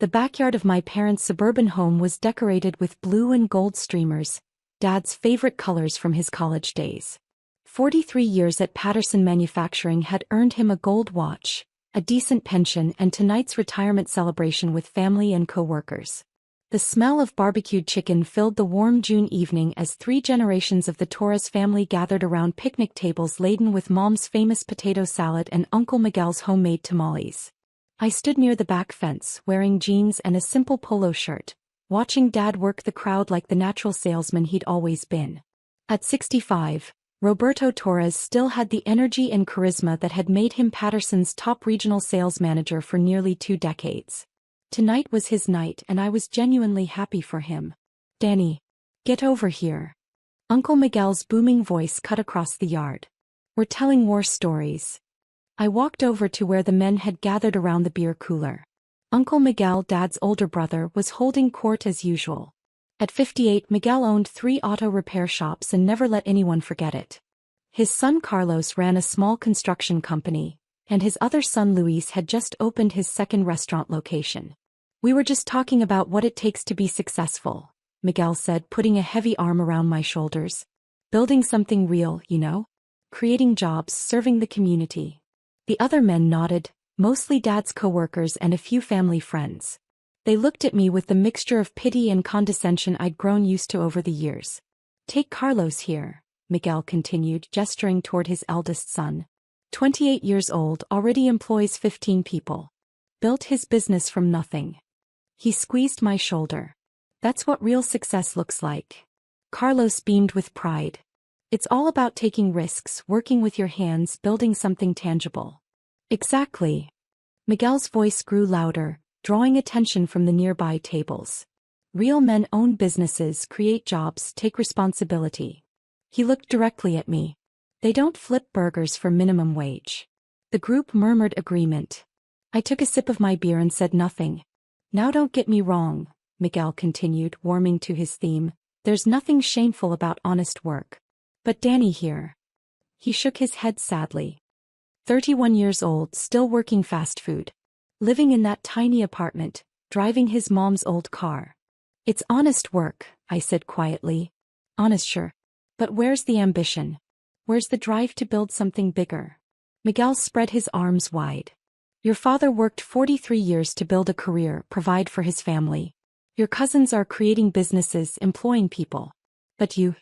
The backyard of my parents' suburban home was decorated with blue and gold streamers, Dad's favorite colors from his college days. 43 years at Patterson Manufacturing had earned him a gold watch, a decent pension, and tonight's retirement celebration with family and co-workers. The smell of barbecued chicken filled the warm June evening as 3 generations of the Torres family gathered around picnic tables laden with Mom's famous potato salad and Uncle Miguel's homemade tamales. I stood near the back fence, wearing jeans and a simple polo shirt, watching Dad work the crowd like the natural salesman he'd always been. At 65, Roberto Torres still had the energy and charisma that had made him Patterson's top regional sales manager for nearly 2 decades. Tonight was his night and I was genuinely happy for him. "Danny, get over here." Uncle Miguel's booming voice cut across the yard. "We're telling war stories." I walked over to where the men had gathered around the beer cooler. Uncle Miguel, Dad's older brother, was holding court as usual. At 58, Miguel owned 3 auto repair shops and never let anyone forget it. His son Carlos ran a small construction company, and his other son Luis had just opened his second restaurant location. "We were just talking about what it takes to be successful," Miguel said, putting a heavy arm around my shoulders. "Building something real, you know? Creating jobs, serving the community." The other men nodded, mostly Dad's co-workers and a few family friends. They looked at me with the mixture of pity and condescension I'd grown used to over the years. "Take Carlos here," Miguel continued, gesturing toward his eldest son. 28 years old, already employs 15 people. Built his business from nothing. He squeezed my shoulder. "That's what real success looks like." Carlos beamed with pride. "It's all about taking risks, working with your hands, building something tangible." "Exactly." Miguel's voice grew louder, drawing attention from the nearby tables. "Real men own businesses, create jobs, take responsibility." He looked directly at me. "They don't flip burgers for minimum wage." The group murmured agreement. I took a sip of my beer and said nothing. "Now don't get me wrong," Miguel continued, warming to his theme. "There's nothing shameful about honest work. But Danny here." He shook his head sadly. 31 years old, still working fast food. Living in that tiny apartment, driving his mom's old car. "It's honest work," I said quietly. "Honest, sure. But where's the ambition? Where's the drive to build something bigger?" Miguel spread his arms wide. "Your father worked 43 years to build a career, provide for his family. Your cousins are creating businesses, employing people. But you—"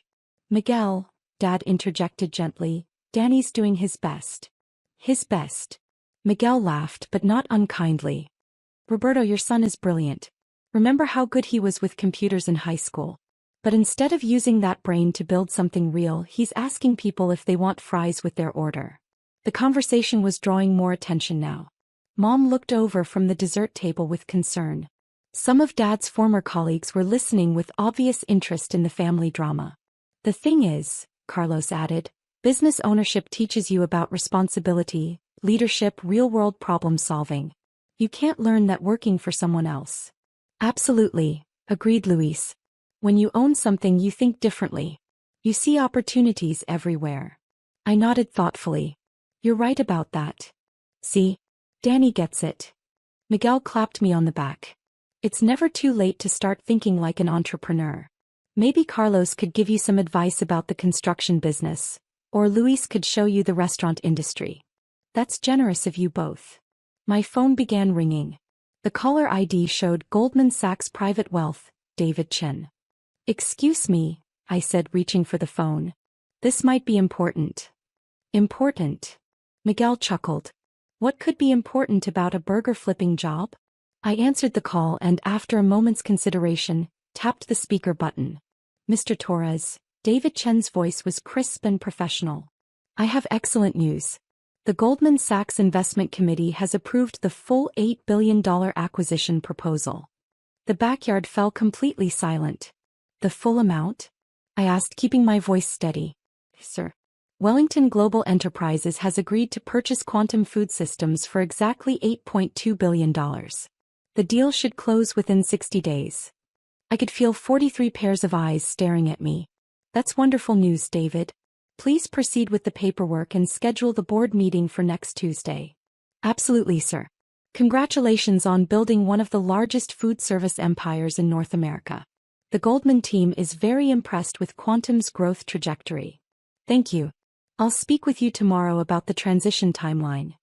"Miguel," Dad interjected gently, "Danny's doing his best." "His best." Miguel laughed, but not unkindly. "Roberto, your son is brilliant. Remember how good he was with computers in high school? But instead of using that brain to build something real, he's asking people if they want fries with their order." The conversation was drawing more attention now. Mom looked over from the dessert table with concern. Some of Dad's former colleagues were listening with obvious interest in the family drama. "The thing is," Carlos added, "business ownership teaches you about responsibility, leadership, real-world problem-solving. You can't learn that working for someone else." "Absolutely," agreed Luis. "When you own something, you think differently. You see opportunities everywhere." I nodded thoughtfully. "You're right about that. See? Danny gets it." Miguel clapped me on the back. "It's never too late to start thinking like an entrepreneur. Maybe Carlos could give you some advice about the construction business, or Luis could show you the restaurant industry." "That's generous of you both." My phone began ringing. The caller ID showed Goldman Sachs Private Wealth, David Chen. "Excuse me," I said, reaching for the phone. "This might be important." "Important?" Miguel chuckled. "What could be important about a burger-flipping job?" I answered the call and, after a moment's consideration, tapped the speaker button. "Mr. Torres," David Chen's voice was crisp and professional. "I have excellent news. The Goldman Sachs Investment Committee has approved the full $8 billion acquisition proposal." The backyard fell completely silent. "The full amount?" I asked, keeping my voice steady. "Sir. Wellington Global Enterprises has agreed to purchase Quantum Food Systems for exactly $8.2 billion. The deal should close within 60 days. I could feel 43 pairs of eyes staring at me. "That's wonderful news, David. Please proceed with the paperwork and schedule the board meeting for next Tuesday." "Absolutely, sir." Congratulations on building one of the largest food service empires in North America. The Goldman team is very impressed with Quantum's growth trajectory. Thank you. I'll speak with you tomorrow about the transition timeline.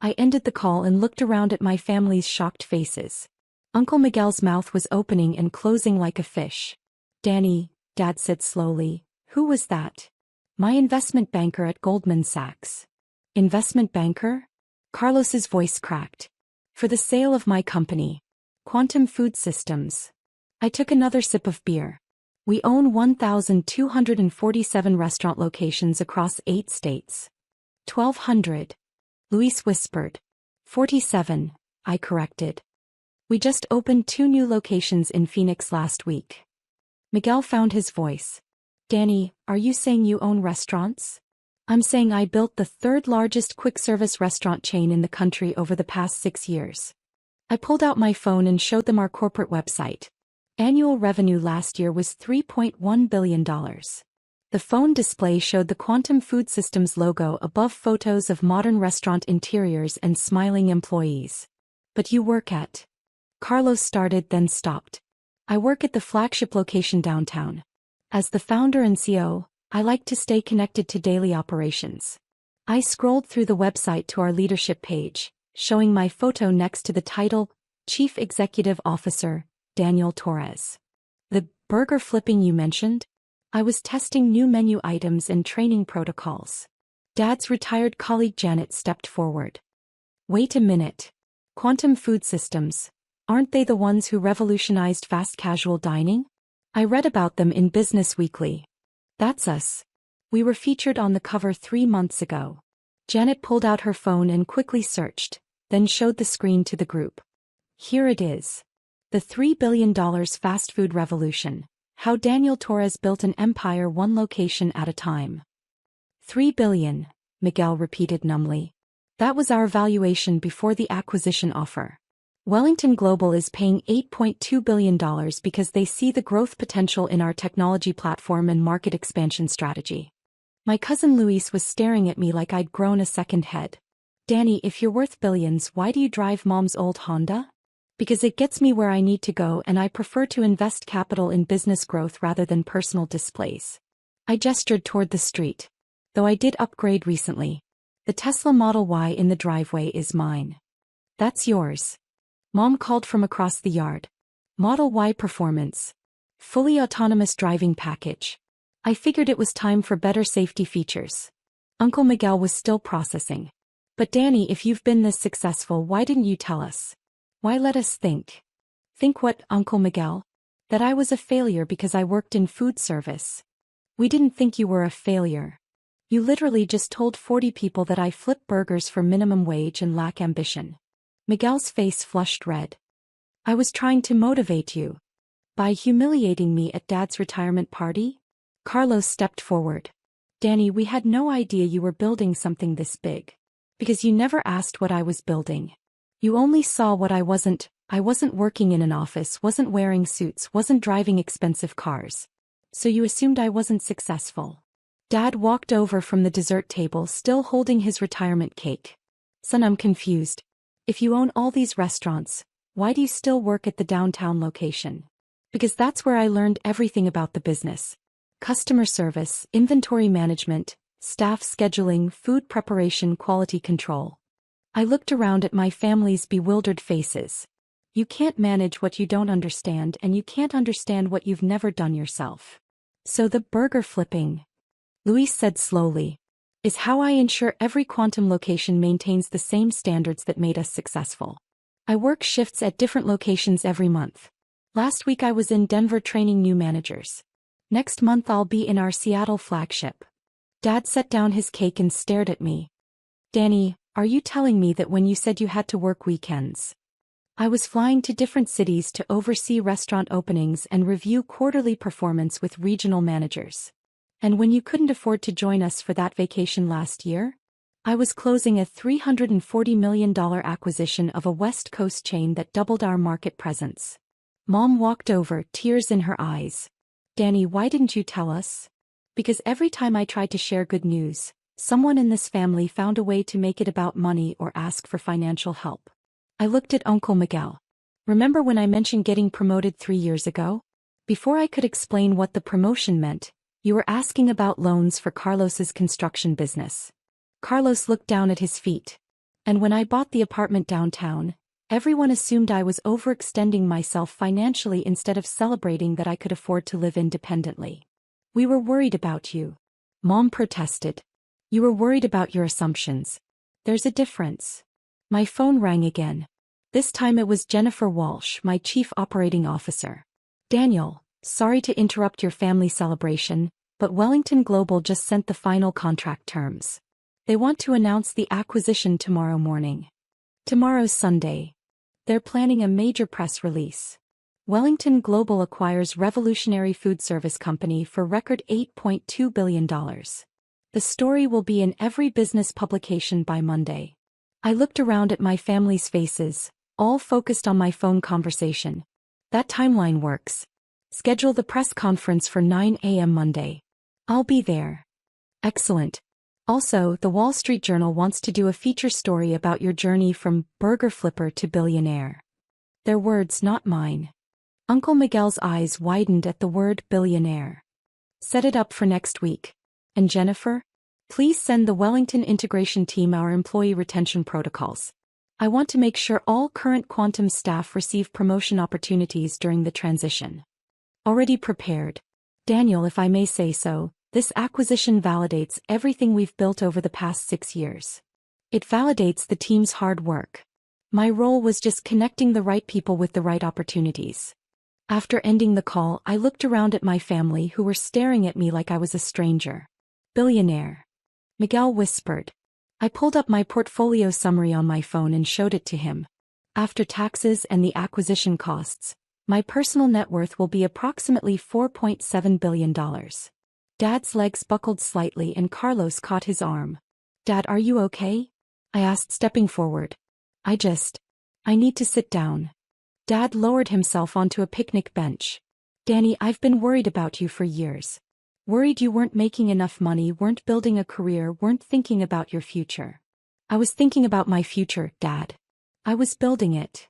I ended the call and looked around at my family's shocked faces. Uncle Miguel's mouth was opening and closing like a fish. Danny, Dad said slowly, who was that? My investment banker at Goldman Sachs. Investment banker? Carlos's voice cracked. For the sale of my company. Quantum Food Systems. I took another sip of beer. We own 1,247 restaurant locations across 8 states. 1,200. Luis whispered. 47, I corrected. We just opened 2 new locations in Phoenix last week. Miguel found his voice. Danny, are you saying you own restaurants? I'm saying I built the 3rd largest quick-service restaurant chain in the country over the past 6 years. I pulled out my phone and showed them our corporate website. Annual revenue last year was $3.1 billion. The phone display showed the Quantum Food Systems logo above photos of modern restaurant interiors and smiling employees. But you work at... Carlos started then stopped. I work at the flagship location downtown. As the founder and CEO, I like to stay connected to daily operations. I scrolled through the website to our leadership page, showing my photo next to the title, Chief Executive Officer, Daniel Torres. The burger flipping you mentioned? I was testing new menu items and training protocols. Dad's retired colleague Janet stepped forward. Wait a minute. Quantum Food Systems, aren't they the ones who revolutionized fast casual dining? I read about them in Business Weekly. That's us. We were featured on the cover 3 months ago. Janet pulled out her phone and quickly searched, then showed the screen to the group. Here it is. The $3 billion fast food revolution. How Daniel Torres built an empire one location at a time. $3 billion, Miguel repeated numbly. That was our valuation before the acquisition offer. Wellington Global is paying $8.2 billion because they see the growth potential in our technology platform and market expansion strategy. My cousin Luis was staring at me like I'd grown a second head. Danny, if you're worth billions, why do you drive Mom's old Honda? Because it gets me where I need to go and I prefer to invest capital in business growth rather than personal displays. I gestured toward the street. Though I did upgrade recently. The Tesla Model Y in the driveway is mine. That's yours. Mom called from across the yard. Model Y Performance. Fully autonomous driving package. I figured it was time for better safety features. Uncle Miguel was still processing. But Danny, if you've been this successful, why didn't you tell us? Why let us think? Think what, Uncle Miguel? That I was a failure because I worked in food service. We didn't think you were a failure. You literally just told 40 people that I flip burgers for minimum wage and lack ambition. Miguel's face flushed red. I was trying to motivate you. By humiliating me at Dad's retirement party? Carlos stepped forward. Danny, we had no idea you were building something this big. Because you never asked what I was building. You only saw what I wasn't working in an office, wasn't wearing suits, wasn't driving expensive cars. So you assumed I wasn't successful. Dad walked over from the dessert table still holding his retirement cake. Son, I'm confused. If you own all these restaurants, why do you still work at the downtown location? Because that's where I learned everything about the business. Customer service, inventory management, staff scheduling, food preparation, quality control. I looked around at my family's bewildered faces. You can't manage what you don't understand and you can't understand what you've never done yourself. So the burger flipping, Luis said slowly, is how I ensure every Quantum location maintains the same standards that made us successful. I work shifts at different locations every month. Last week I was in Denver training new managers. Next month I'll be in our Seattle flagship. Dad set down his cake and stared at me. Danny, are you telling me that when you said you had to work weekends? I was flying to different cities to oversee restaurant openings and review quarterly performance with regional managers. And when you couldn't afford to join us for that vacation last year? I was closing a $340 million acquisition of a West Coast chain that doubled our market presence. Mom walked over, tears in her eyes. Danny, why didn't you tell us? Because every time I tried to share good news, someone in this family found a way to make it about money or ask for financial help. I looked at Uncle Miguel. Remember when I mentioned getting promoted 3 years ago? Before I could explain what the promotion meant, you were asking about loans for Carlos's construction business. Carlos looked down at his feet. And when I bought the apartment downtown, everyone assumed I was overextending myself financially instead of celebrating that I could afford to live independently. We were worried about you. Mom protested. You were worried about your assumptions. There's a difference. My phone rang again. This time it was Jennifer Walsh, my chief operating officer. Daniel, sorry to interrupt your family celebration, but Wellington Global just sent the final contract terms. They want to announce the acquisition tomorrow morning. Tomorrow's Sunday. They're planning a major press release. Wellington Global acquires Revolutionary Food Service Company for record $8.2 billion. The story will be in every business publication by Monday. I looked around at my family's faces, all focused on my phone conversation. That timeline works. Schedule the press conference for 9 a.m. Monday. I'll be there. Excellent. Also, the Wall Street Journal wants to do a feature story about your journey from burger flipper to billionaire. Their words, not mine. Uncle Miguel's eyes widened at the word billionaire. Set it up for next week. And Jennifer? Please send the Wellington integration team our employee retention protocols. I want to make sure all current Quantum staff receive promotion opportunities during the transition. Already prepared. Daniel, if I may say so, this acquisition validates everything we've built over the past 6 years. It validates the team's hard work. My role was just connecting the right people with the right opportunities. After ending the call, I looked around at my family who were staring at me like I was a stranger. Billionaire. Miguel whispered. I pulled up my portfolio summary on my phone and showed it to him. After taxes and the acquisition costs, my personal net worth will be approximately $4.7 billion. Dad's legs buckled slightly and Carlos caught his arm. Dad, are you okay? I asked, stepping forward. I need to sit down. Dad lowered himself onto a picnic bench. Danny, I've been worried about you for years. Worried you weren't making enough money, weren't building a career, weren't thinking about your future. I was thinking about my future, Dad. I was building it.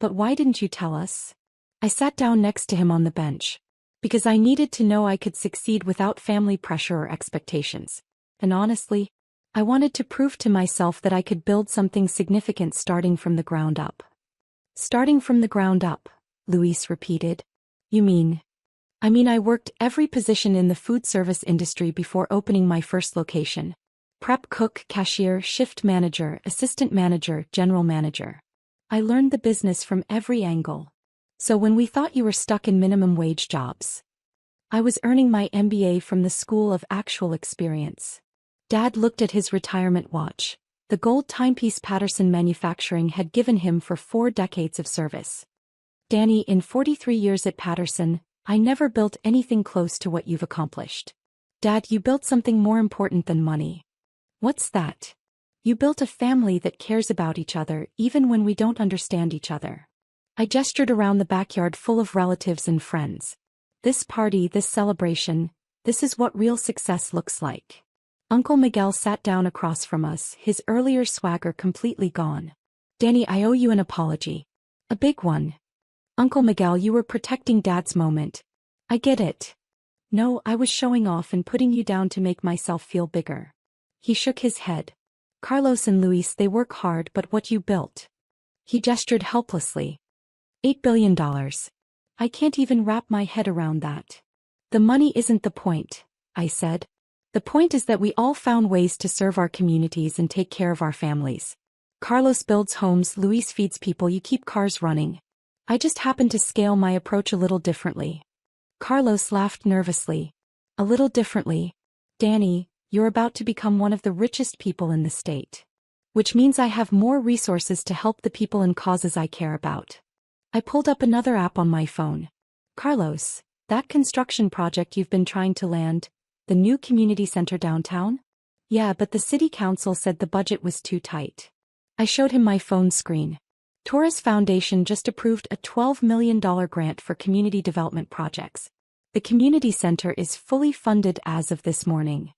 But why didn't you tell us? I sat down next to him on the bench. Because I needed to know I could succeed without family pressure or expectations. And honestly, I wanted to prove to myself that I could build something significant starting from the ground up. Starting from the ground up, Luis repeated. You mean? I worked every position in the food service industry before opening my first location. Prep cook, cashier, shift manager, assistant manager, general manager. I learned the business from every angle. So when we thought you were stuck in minimum wage jobs, I was earning my MBA from the School of Actual Experience. Dad looked at his retirement watch. The gold timepiece Patterson Manufacturing had given him for 4 decades of service. Danny, in 43 years at Patterson, I never built anything close to what you've accomplished. Dad, you built something more important than money. What's that? You built a family that cares about each other even when we don't understand each other. I gestured around the backyard full of relatives and friends. This party, this celebration, this is what real success looks like. Uncle Miguel sat down across from us, his earlier swagger completely gone. Danny, I owe you an apology. A big one. Uncle Miguel, you were protecting Dad's moment. I get it. No, I was showing off and putting you down to make myself feel bigger. He shook his head. Carlos and Luis, they work hard, but what you built. He gestured helplessly. $8 billion. I can't even wrap my head around that. The money isn't the point, I said. The point is that we all found ways to serve our communities and take care of our families. Carlos builds homes, Luis feeds people, you keep cars running. I just happened to scale my approach a little differently. Carlos laughed nervously. A little differently. Danny, you're about to become one of the richest people in the state. Which means I have more resources to help the people and causes I care about. I pulled up another app on my phone. Carlos, that construction project you've been trying to land, the new community center downtown? Yeah, but the city council said the budget was too tight. I showed him my phone screen. Torres Foundation just approved a $12 million grant for community development projects. The community center is fully funded as of this morning.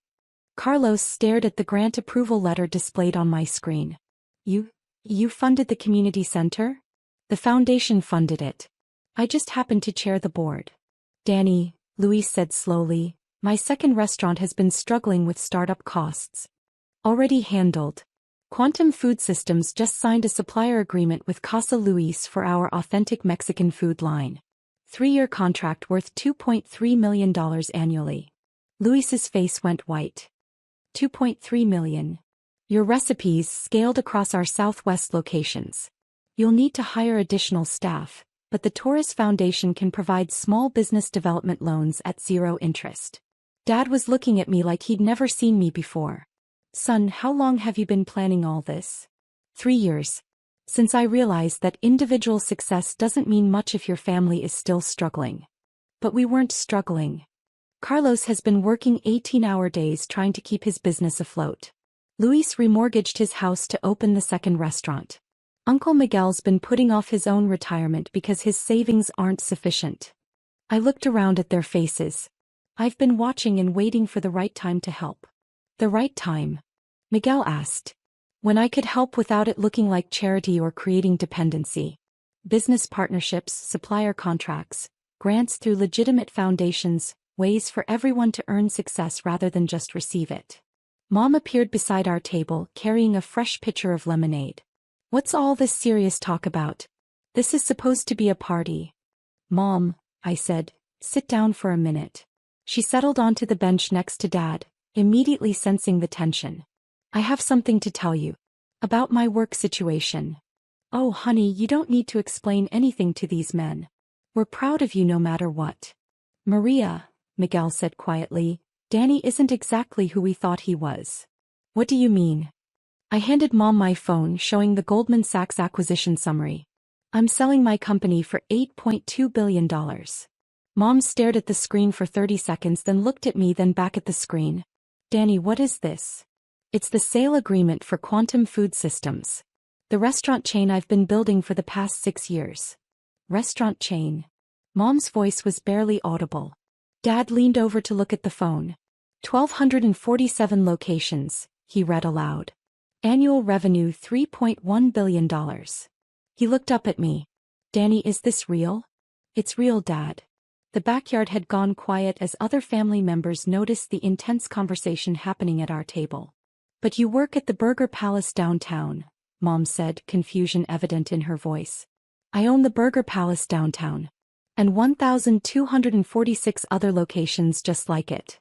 Carlos stared at the grant approval letter displayed on my screen. You You funded the community center? The foundation funded it. I just happened to chair the board. Danny, Luis said slowly, my second restaurant has been struggling with startup costs. Already handled. Quantum Food Systems just signed a supplier agreement with Casa Luis for our authentic Mexican food line. 3-year contract worth $2.3 million annually. Luis's face went white. $2.3 million. Your recipes scaled across our Southwest locations. You'll need to hire additional staff, but the Torres Foundation can provide small business development loans at 0 interest. Dad was looking at me like he'd never seen me before. Son, how long have you been planning all this? 3 years. Since I realized that individual success doesn't mean much if your family is still struggling. But we weren't struggling. Carlos has been working 18-hour days trying to keep his business afloat. Luis remortgaged his house to open the second restaurant. Uncle Miguel's been putting off his own retirement because his savings aren't sufficient. I looked around at their faces. I've been watching and waiting for the right time to help. The right time? Miguel asked. When I could help without it looking like charity or creating dependency. Business partnerships, supplier contracts, grants through legitimate foundations, ways for everyone to earn success rather than just receive it. Mom appeared beside our table, carrying a fresh pitcher of lemonade. What's all this serious talk about? This is supposed to be a party. Mom, I said, sit down for a minute. She settled onto the bench next to Dad, immediately sensing the tension. I have something to tell you. About my work situation. Oh, honey, you don't need to explain anything to these men. We're proud of you no matter what. Maria, Miguel said quietly, Danny isn't exactly who we thought he was. What do you mean? I handed Mom my phone showing the Goldman Sachs acquisition summary. I'm selling my company for $8.2 billion. Mom stared at the screen for 30 seconds, then looked at me, then back at the screen. Danny, what is this? It's the sale agreement for Quantum Food Systems. The restaurant chain I've been building for the past 6 years. Restaurant chain. Mom's voice was barely audible. Dad leaned over to look at the phone. 1,247 locations, he read aloud. Annual revenue $3.1 billion. He looked up at me. Danny, is this real? It's real, Dad. The backyard had gone quiet as other family members noticed the intense conversation happening at our table. But you work at the Burger Palace downtown, Mom said, confusion evident in her voice. I own the Burger Palace downtown. And 1,246 other locations just like it.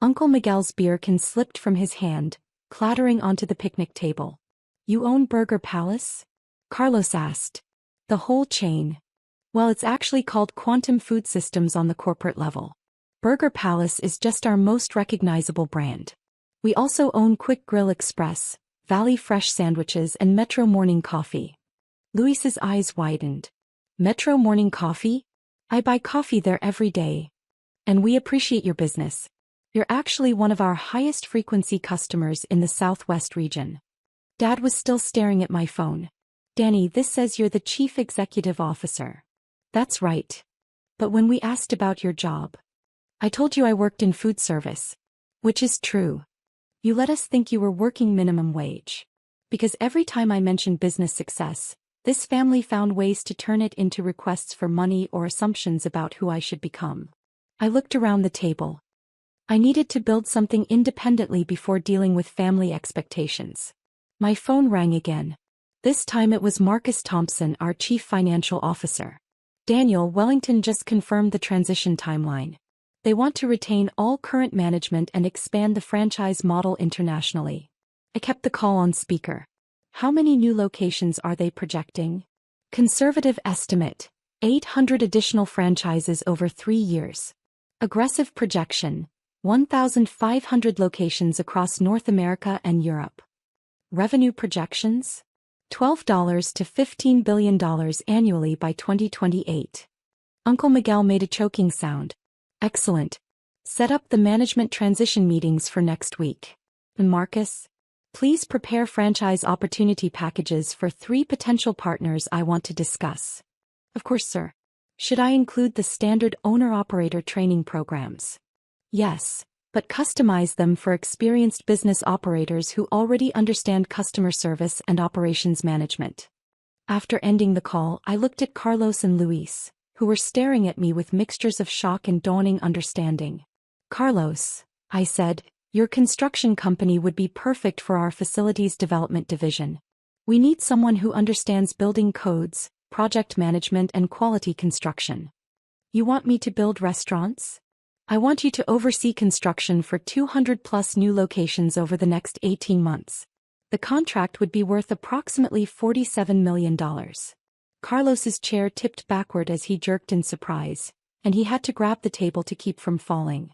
Uncle Miguel's beer can slipped from his hand, clattering onto the picnic table. You own Burger Palace? Carlos asked. The whole chain. Well, it's actually called Quantum Food Systems on the corporate level. Burger Palace is just our most recognizable brand. We also own Quick Grill Express, Valley Fresh Sandwiches, and Metro Morning Coffee. Luis's eyes widened. Metro Morning Coffee? I buy coffee there every day. And we appreciate your business. You're actually one of our highest frequency customers in the Southwest region. Dad was still staring at my phone. Danny, this says you're the Chief Executive Officer. That's right. But when we asked about your job, I told you I worked in food service. Which is true. You let us think you were working minimum wage. Because every time I mentioned business success, this family found ways to turn it into requests for money or assumptions about who I should become. I looked around the table. I needed to build something independently before dealing with family expectations. My phone rang again. This time it was Marcus Thompson, our Chief Financial Officer. Daniel, Wellington just confirmed the transition timeline. They want to retain all current management and expand the franchise model internationally. I kept the call on speaker. How many new locations are they projecting? Conservative estimate, 800 additional franchises over 3 years. Aggressive projection, 1,500 locations across North America and Europe. Revenue projections? $12 to $15 billion annually by 2028. Uncle Miguel made a choking sound. Excellent. Set up the management transition meetings for next week. And Marcus? Please prepare franchise opportunity packages for 3 potential partners I want to discuss. Of course, sir. Should I include the standard owner-operator training programs? Yes, but customize them for experienced business operators who already understand customer service and operations management. After ending the call, I looked at Carlos and Luis, who were staring at me with mixtures of shock and dawning understanding. "Carlos," I said, "your construction company would be perfect for our facilities development division. We need someone who understands building codes, project management, and quality construction." "You want me to build restaurants?" "I want you to oversee construction for 200+ new locations over the next 18 months. The contract would be worth approximately $47 million. Carlos's chair tipped backward as he jerked in surprise, and he had to grab the table to keep from falling.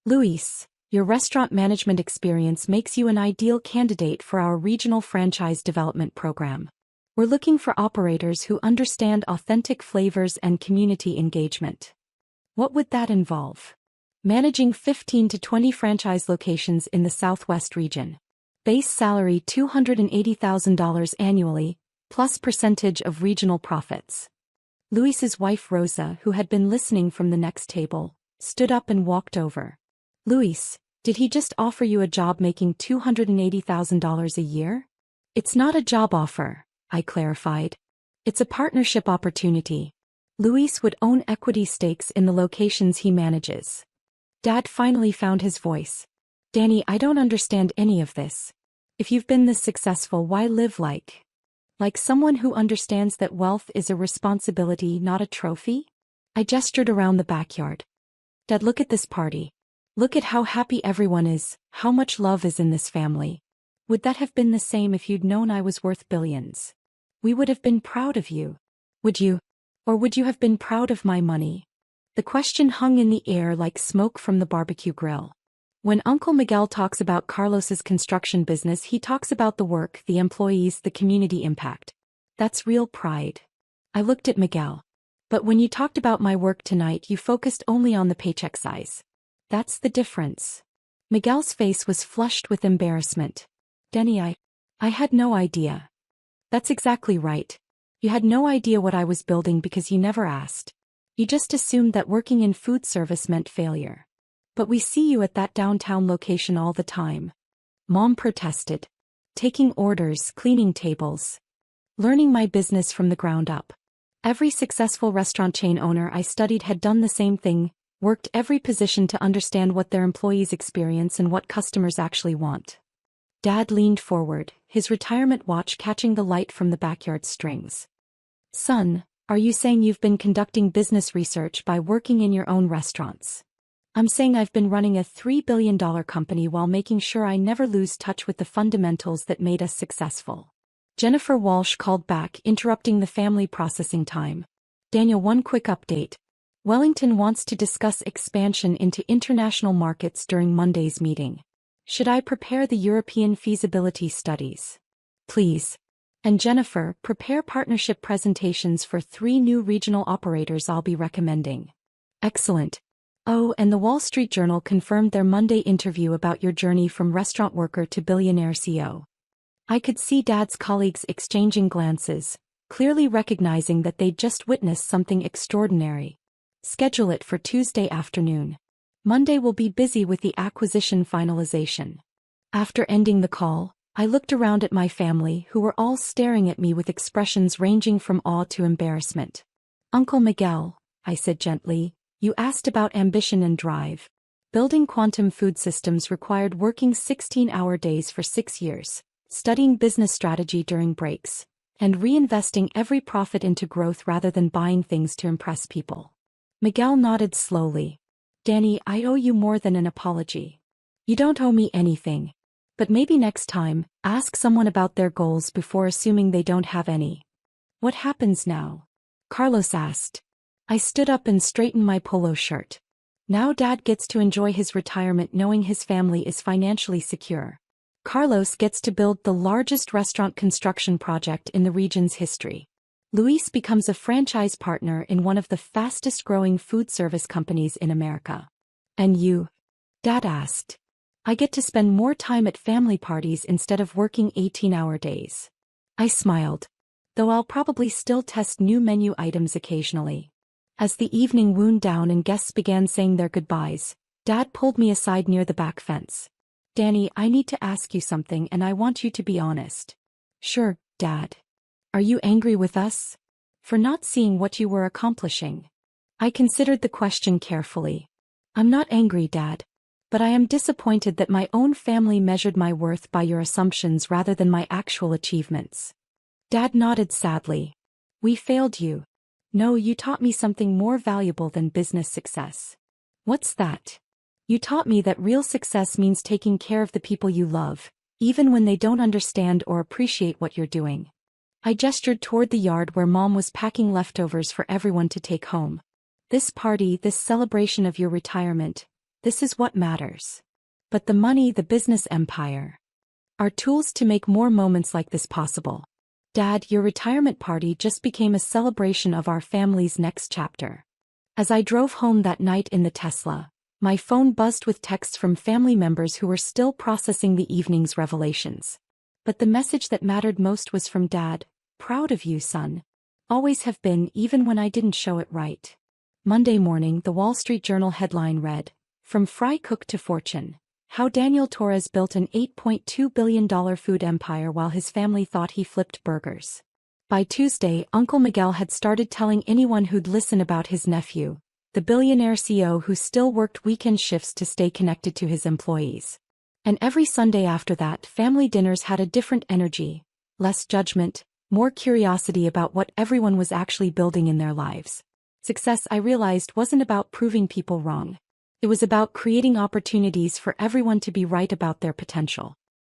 "Luis, your restaurant management experience makes you an ideal candidate for our regional franchise development program. We're looking for operators who understand authentic flavors and community engagement." "What would that involve?" "Managing 15 to 20 franchise locations in the Southwest region. Base salary $280,000 annually, plus percentage of regional profits." Luis's wife Rosa, who had been listening from the next table, stood up and walked over. "Luis, did he just offer you a job making $280,000 a year?" "It's not a job offer," I clarified. "It's a partnership opportunity. Luis would own equity stakes in the locations he manages." Dad finally found his voice. "Danny, I don't understand any of this. If you've been this successful, why live like someone who understands that wealth is a responsibility, not a trophy?" I gestured around the backyard. "Dad, look at this party. Look at how happy everyone is, how much love is in this family. Would that have been the same if you'd known I was worth billions? We would have been proud of you. Would you? Or would you have been proud of my money?" The question hung in the air like smoke from the barbecue grill. When Uncle Miguel talks about Carlos's construction business, he talks about the work, the employees, the community impact. That's real pride. I looked at Miguel. "But when you talked about my work tonight, you focused only on the paycheck size. That's the difference." Miguel's face was flushed with embarrassment. "Denny, I had no idea." "That's exactly right. You had no idea what I was building because you never asked. You just assumed that working in food service meant failure. But we see you at that downtown location all the time." Mom protested. "Taking orders, cleaning tables. Learning my business from the ground up. Every successful restaurant chain owner I studied had done the same thing, worked every position to understand what their employees experience and what customers actually want." Dad leaned forward, his retirement watch catching the light from the backyard strings. "Son, are you saying you've been conducting business research by working in your own restaurants?" "I'm saying I've been running a $3 billion company while making sure I never lose touch with the fundamentals that made us successful." Jennifer Walsh called back, interrupting the family processing time. "Daniel, one quick update. Wellington wants to discuss expansion into international markets during Monday's meeting. Should I prepare the European feasibility studies?" "Please. And Jennifer, prepare partnership presentations for 3 new regional operators I'll be recommending." "Excellent. Oh, and the Wall Street Journal confirmed their Monday interview about your journey from restaurant worker to billionaire CEO." I could see Dad's colleagues exchanging glances, clearly recognizing that they'd just witnessed something extraordinary. "Schedule it for Tuesday afternoon. Monday will be busy with the acquisition finalization." After ending the call, I looked around at my family, who were all staring at me with expressions ranging from awe to embarrassment. "Uncle Miguel," I said gently, "you asked about ambition and drive. Building quantum food systems required working 16-hour days for 6 years, studying business strategy during breaks, and reinvesting every profit into growth rather than buying things to impress people." Miguel nodded slowly. "Danny, I owe you more than an apology." "You don't owe me anything. But maybe next time, ask someone about their goals before assuming they don't have any." "What happens now?" Carlos asked. I stood up and straightened my polo shirt. Now Dad gets to enjoy his retirement knowing his family is financially secure. Carlos gets to build the largest restaurant construction project in the region's history. Luis becomes a franchise partner in one of the fastest-growing food service companies in America. "And you?" Dad asked. "I get to spend more time at family parties instead of working 18-hour days." I smiled. Though I'll probably still test new menu items occasionally. As the evening wound down and guests began saying their goodbyes, Dad pulled me aside near the back fence. Danny, I need to ask you something and I want you to be honest. Sure, Dad. Are you angry with us? For not seeing what you were accomplishing? I considered the question carefully. I'm not angry, Dad. But I am disappointed that my own family measured my worth by your assumptions rather than my actual achievements. Dad nodded sadly. We failed you. No, you taught me something more valuable than business success. What's that? You taught me that real success means taking care of the people you love, even when they don't understand or appreciate what you're doing. I gestured toward the yard where Mom was packing leftovers for everyone to take home. This party, this celebration of your retirement, this is what matters. But the money, the business empire, are tools to make more moments like this possible. Dad, your retirement party just became a celebration of our family's next chapter. As I drove home that night in the Tesla, my phone buzzed with texts from family members who were still processing the evening's revelations. But the message that mattered most was from Dad. Proud of you, son. Always have been, even when I didn't show it right. Monday morning, the Wall Street Journal headline read, From Fry Cook to Fortune. How Daniel Torres built an $8.2 billion food empire while his family thought he flipped burgers. By Tuesday, Uncle Miguel had started telling anyone who'd listen about his nephew, the billionaire CEO who still worked weekend shifts to stay connected to his employees. And every Sunday after that, family dinners had a different energy, less judgment, more curiosity about what everyone was actually building in their lives. Success, I realized, wasn't about proving people wrong. It was about creating opportunities for everyone to be right about their potential.